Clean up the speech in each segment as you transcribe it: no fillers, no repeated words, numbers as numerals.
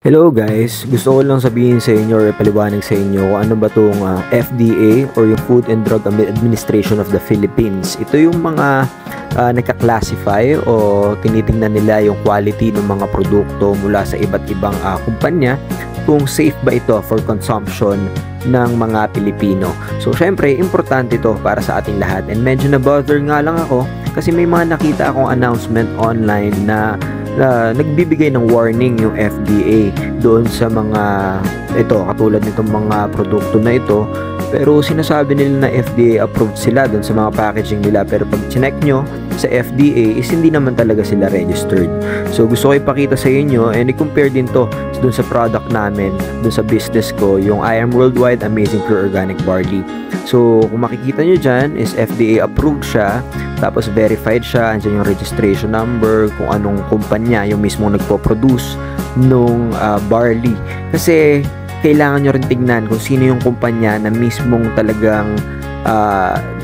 Hello guys, gusto ko lang sabihin sa inyo or paliwanag sa inyo kung ano ba itong FDA or yung Food and Drug Administration of the Philippines. Ito yung mga nagka-classify o tinitingnan nila yung quality ng mga produkto mula sa iba't ibang kumpanya kung safe ba ito for consumption ng mga Pilipino. So syempre, importante ito para sa ating lahat and medyo na-bother nga lang ako kasi may mga nakita akong announcement online na nagbibigay ng warning yung FDA doon sa mga ito, katulad nitong mga produkto na ito, pero sinasabi nila na FDA approved sila doon sa mga packaging nila, pero pag chinek nyo sa FDA is hindi naman talaga sila registered. So gusto ko ipakita sa inyo and i-compare din to doon sa product namin, doon sa business ko, yung I Am Worldwide Amazing Pure Organic Barley. So kung makikita nyo dyan is FDA approved siya, tapos verified siya, andyan yung registration number, kung anong kumpanya yung mismo nagpo-produce nung barley. Kasi kailangan nyo rin tignan kung sino yung kumpanya na mismong talagang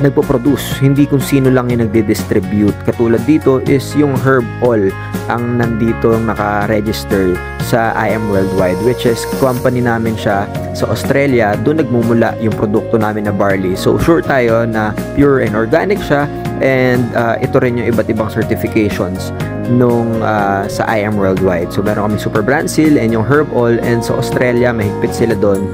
nagpo-produce, hindi kung sino lang yung nagde-distribute. Katulad dito is yung Herb All ang nandito naka-register sa I Am Worldwide, which is company namin siya sa Australia. Doon nagmumula yung produkto namin na barley. So sure tayo na pure and organic siya, and ito rin yung iba't ibang certifications nung sa I Am Worldwide. So meron kami Super Brand Seal and yung Herb All, and sa Australia mahigpit sila doon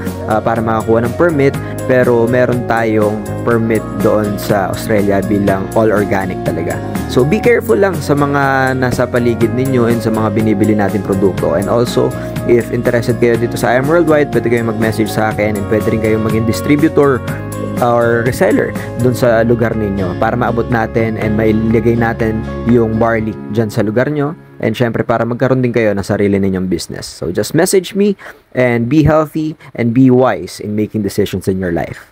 para makakuha ng permit, pero meron tayong permit doon sa Australia bilang all organic talaga. So be careful lang sa mga nasa paligid ninyo and sa mga binibili natin produkto. And also, if interested kayo dito sa I Am Worldwide, pwede kayong mag-message sa akin and pwede rin kayong maging distributor or reseller dun sa lugar ninyo para maabot natin and mailagay natin yung barley dyan sa lugar nyo, and syempre para magkaroon din kayo ng sarili ninyong business. So just message me and be healthy and be wise in making decisions in your life.